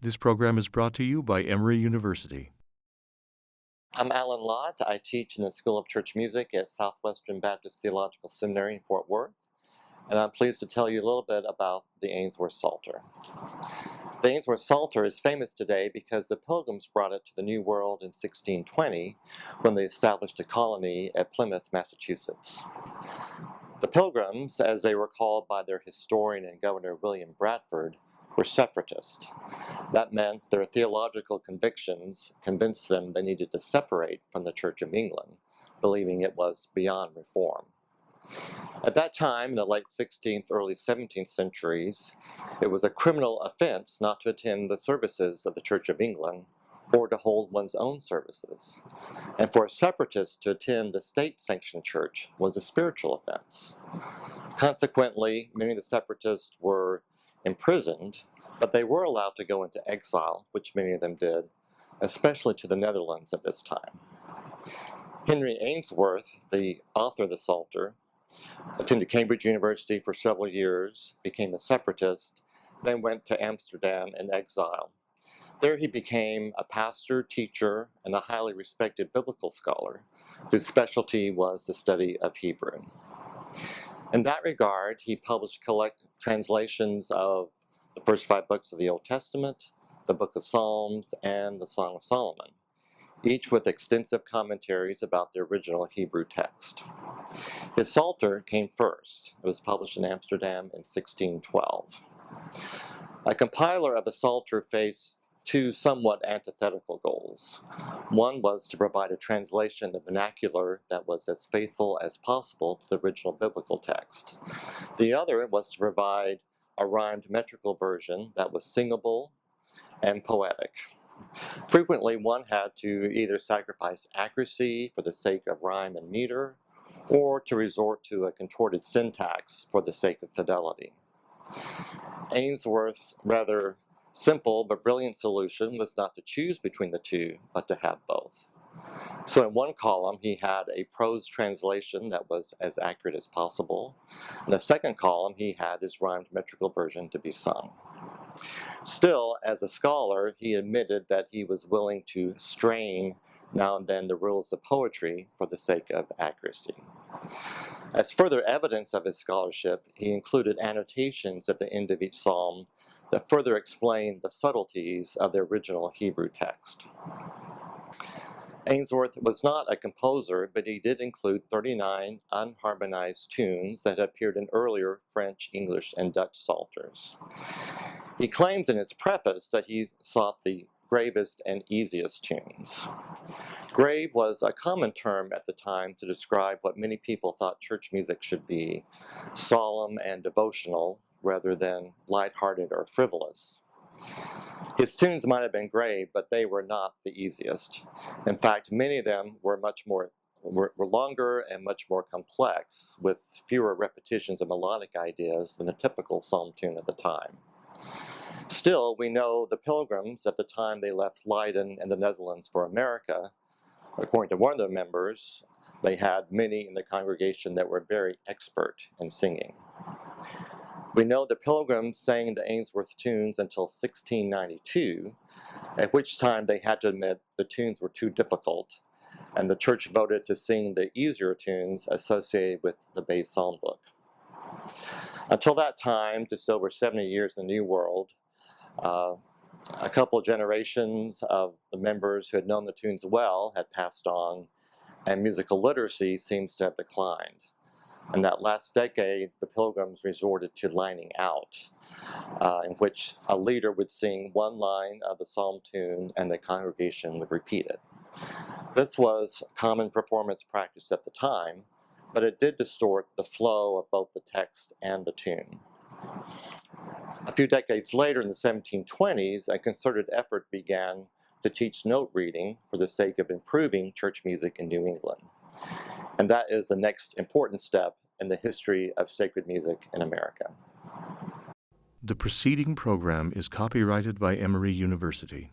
This program is brought to you by Emory University. I'm Alan Lott. I teach in the School of Church Music at Southwestern Baptist Theological Seminary in Fort Worth, and I'm pleased to tell you a little bit about the Ainsworth Psalter. The Ainsworth Psalter is famous today because the Pilgrims brought it to the New World in 1620 when they established a colony at Plymouth, Massachusetts. The Pilgrims, as they were called by their historian and governor William Bradford, were Separatists. That meant their theological convictions convinced them they needed to separate from the Church of England, believing it was beyond reform. At that time, in the late 16th, early 17th centuries, it was a criminal offense not to attend the services of the Church of England or to hold one's own services. And for a separatist to attend the state-sanctioned church was a spiritual offense. Consequently, many of the separatists were imprisoned, but they were allowed to go into exile, which many of them did, especially to the Netherlands at this time. Henry Ainsworth, the author of the Psalter, attended Cambridge University for several years, became a separatist, then went to Amsterdam in exile. There he became a pastor, teacher, and a highly respected biblical scholar, whose specialty was the study of Hebrew. In that regard, he published translations of the first 5 books of the Old Testament, the Book of Psalms, and the Song of Solomon, each with extensive commentaries about the original Hebrew text. His Psalter came first. It was published in Amsterdam in 1612. A compiler of the Psalter faced 2 somewhat antithetical goals. One was to provide a translation in the vernacular that was as faithful as possible to the original biblical text. The other was to provide a rhymed metrical version that was singable and poetic. Frequently, one had to either sacrifice accuracy for the sake of rhyme and meter, or to resort to a contorted syntax for the sake of fidelity. Ainsworth's rather simple but brilliant solution was not to choose between the two, but to have both. So in one column, he had a prose translation that was as accurate as possible. In the second column, he had his rhymed metrical version to be sung. Still, as a scholar, he admitted that he was willing to strain now and then the rules of poetry for the sake of accuracy. As further evidence of his scholarship, he included annotations at the end of each psalm that further explained the subtleties of the original Hebrew text. Ainsworth was not a composer, but he did include 39 unharmonized tunes that appeared in earlier French, English, and Dutch psalters. He claims in its preface that he sought the gravest and easiest tunes. Grave was a common term at the time to describe what many people thought church music should be, solemn and devotional rather than lighthearted or frivolous. His tunes might have been grave, but they were not the easiest. In fact, many of them were longer and much more complex, with fewer repetitions of melodic ideas than the typical psalm tune at the time. Still, we know the Pilgrims, at the time they left Leiden and the Netherlands for America, according to one of their members, they had many in the congregation that were very expert in singing. We know the Pilgrims sang the Ainsworth tunes until 1692, at which time they had to admit the tunes were too difficult, and the church voted to sing the easier tunes associated with the base psalm book. Until that time, just over 70 years in the New World, a couple of generations of the members who had known the tunes well had passed on, and musical literacy seems to have declined. In that last decade, the Pilgrims resorted to lining out, in which a leader would sing one line of the psalm tune and the congregation would repeat it. This was common performance practice at the time, but it did distort the flow of both the text and the tune. A few decades later, in the 1720s, a concerted effort began to teach note reading for the sake of improving church music in New England. And that is the next important step in the history of sacred music in America. The preceding program is copyrighted by Emory University.